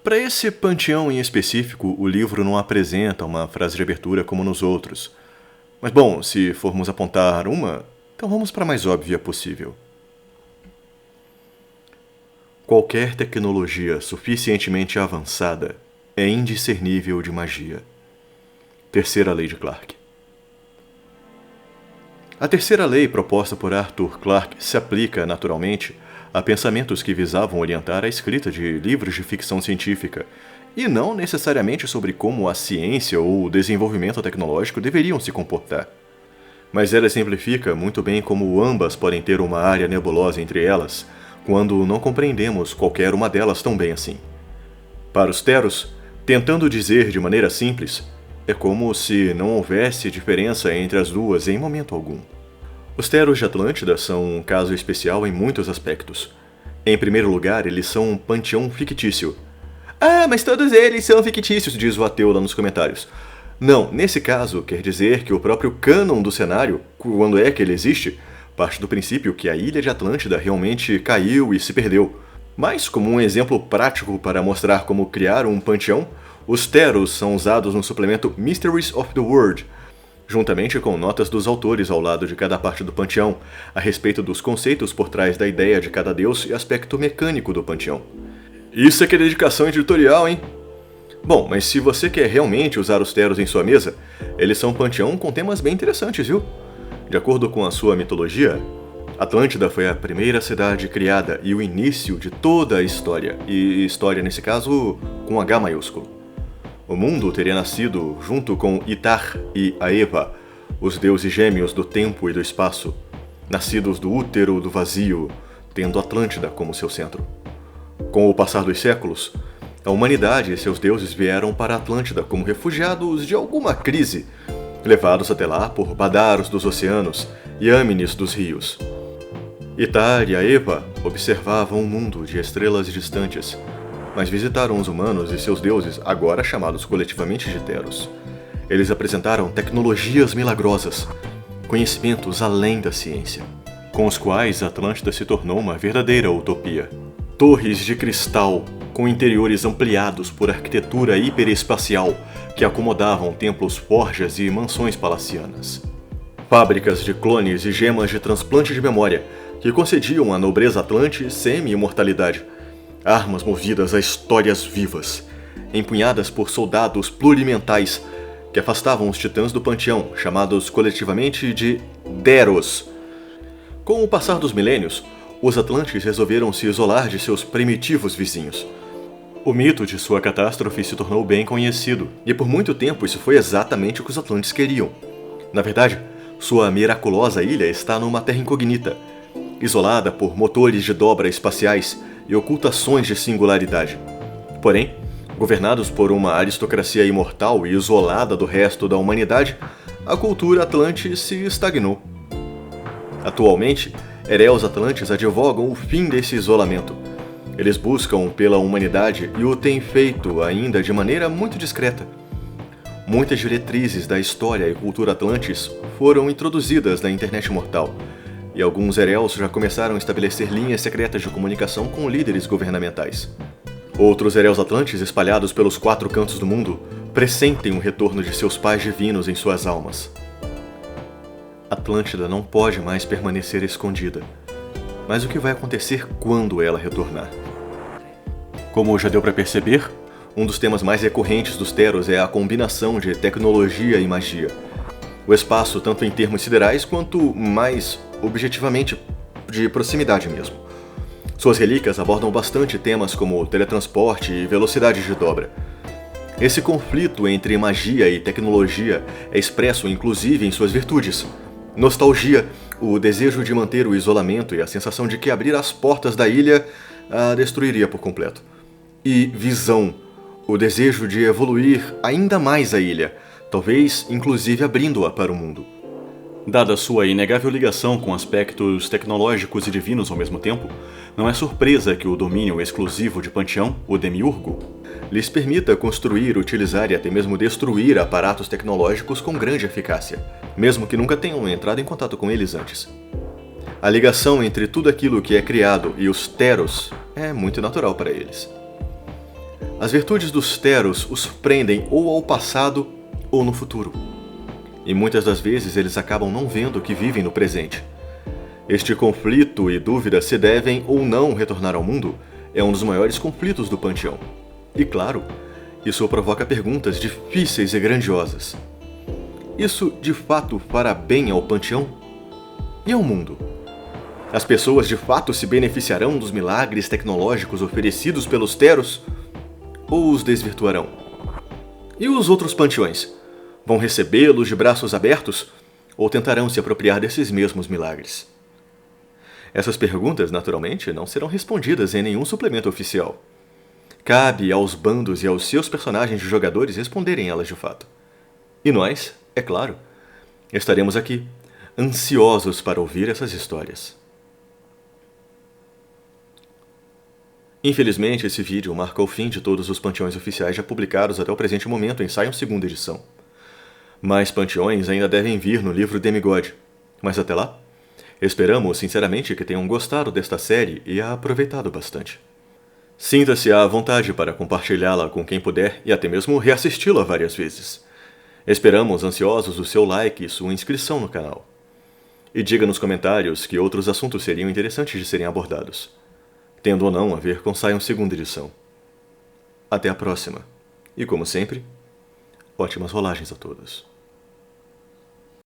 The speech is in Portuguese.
Para esse panteão em específico, o livro não apresenta uma frase de abertura como nos outros. Mas bom, se formos apontar uma, então vamos para a mais óbvia possível. Qualquer tecnologia suficientemente avançada é indiscernível de magia. Terceira lei de Clarke. A terceira lei proposta por Arthur Clarke se aplica, naturalmente, a pensamentos que visavam orientar a escrita de livros de ficção científica, e não necessariamente sobre como a ciência ou o desenvolvimento tecnológico deveriam se comportar. Mas ela exemplifica muito bem como ambas podem ter uma área nebulosa entre elas, quando não compreendemos qualquer uma delas tão bem assim. Para os Theros, tentando dizer de maneira simples, é como se não houvesse diferença entre as duas em momento algum. Os Theros de Atlântida são um caso especial em muitos aspectos. Em primeiro lugar, eles são um panteão fictício. Ah, mas todos eles são fictícios, diz o ateu lá nos comentários. Não, nesse caso, quer dizer que o próprio cânon do cenário, quando é que ele existe, parte do princípio que a ilha de Atlântida realmente caiu e se perdeu. Mas, como um exemplo prático para mostrar como criar um panteão, os Theros são usados no suplemento Mysteries of the World, juntamente com notas dos autores ao lado de cada parte do panteão, a respeito dos conceitos por trás da ideia de cada deus e aspecto mecânico do panteão. Isso é que é dedicação editorial, hein? Bom, mas se você quer realmente usar os Theros em sua mesa, eles são um panteão com temas bem interessantes, viu? De acordo com a sua mitologia, Atlântida foi a primeira cidade criada e o início de toda a história, e história nesse caso com H maiúsculo. O mundo teria nascido junto com Itar e Aeva, os deuses gêmeos do tempo e do espaço, nascidos do útero do vazio, tendo Atlântida como seu centro. Com o passar dos séculos, a humanidade e seus deuses vieram para Atlântida como refugiados de alguma crise, levados até lá por Badaros dos oceanos e Âmines dos rios. Itar e Aeva observavam o mundo de estrelas distantes, mas visitaram os humanos e seus deuses, agora chamados coletivamente de Theros. Eles apresentaram tecnologias milagrosas, conhecimentos além da ciência, com os quais a Atlântida se tornou uma verdadeira utopia. Torres de cristal, com interiores ampliados por arquitetura hiperespacial que acomodavam templos, forjas e mansões palacianas. Fábricas de clones e gemas de transplante de memória que concediam à nobreza atlante semi-imortalidade. Armas movidas a histórias vivas, empunhadas por soldados plurimentais que afastavam os titãs do panteão, chamados coletivamente de Deros. Com o passar dos milênios, os Atlantes resolveram se isolar de seus primitivos vizinhos. O mito de sua catástrofe se tornou bem conhecido, e por muito tempo isso foi exatamente o que os Atlantes queriam. Na verdade, sua miraculosa ilha está numa terra incognita, isolada por motores de dobra espaciais e ocultações de singularidade. Porém, governados por uma aristocracia imortal e isolada do resto da humanidade, a cultura atlante se estagnou. Atualmente, heréus atlantes advogam o fim desse isolamento. Eles buscam pela humanidade e o têm feito ainda de maneira muito discreta. Muitas diretrizes da história e cultura atlantes foram introduzidas na internet mortal, e alguns heréus já começaram a estabelecer linhas secretas de comunicação com líderes governamentais. Outros heréus atlantes espalhados pelos 4 cantos do mundo pressentem o retorno de seus pais divinos em suas almas. Atlântida não pode mais permanecer escondida. Mas o que vai acontecer quando ela retornar? Como já deu para perceber, um dos temas mais recorrentes dos Theros é a combinação de tecnologia e magia. O espaço, tanto em termos siderais quanto mais objetivamente de proximidade mesmo. Suas relíquias abordam bastante temas como teletransporte e velocidade de dobra. Esse conflito entre magia e tecnologia é expresso inclusive em suas virtudes. Nostalgia, o desejo de manter o isolamento e a sensação de que abrir as portas da ilha a destruiria por completo. E visão, o desejo de evoluir ainda mais a ilha, talvez inclusive abrindo-a para o mundo. Dada sua inegável ligação com aspectos tecnológicos e divinos ao mesmo tempo, não é surpresa que o domínio exclusivo de Panteão, o Demiurgo, lhes permita construir, utilizar e até mesmo destruir aparatos tecnológicos com grande eficácia, mesmo que nunca tenham entrado em contato com eles antes. A ligação entre tudo aquilo que é criado e os Theros é muito natural para eles. As virtudes dos Teros os prendem ou ao passado ou no futuro. E muitas das vezes eles acabam não vendo que vivem no presente. Este conflito e dúvida se devem ou não retornar ao mundo é um dos maiores conflitos do panteão. E claro, isso provoca perguntas difíceis e grandiosas. Isso de fato fará bem ao panteão? E ao mundo? As pessoas de fato se beneficiarão dos milagres tecnológicos oferecidos pelos Teros? Ou os desvirtuarão? E os outros panteões? Vão recebê-los de braços abertos? Ou tentarão se apropriar desses mesmos milagres? Essas perguntas, naturalmente, não serão respondidas em nenhum suplemento oficial. Cabe aos bandos e aos seus personagens de jogadores responderem elas de fato. E nós, é claro, estaremos aqui, ansiosos para ouvir essas histórias. Infelizmente, esse vídeo marca o fim de todos os panteões oficiais já publicados até o presente momento em Scion 2ª edição. Mais panteões ainda devem vir no livro Demigod, mas até lá, esperamos sinceramente que tenham gostado desta série e a aproveitado bastante. Sinta-se à vontade para compartilhá-la com quem puder e até mesmo reassisti-la várias vezes. Esperamos ansiosos o seu like e sua inscrição no canal. E diga nos comentários que outros assuntos seriam interessantes de serem abordados, tendo ou não a ver com Scion 2ª edição. Até a próxima. E como sempre, ótimas rolagens a todos.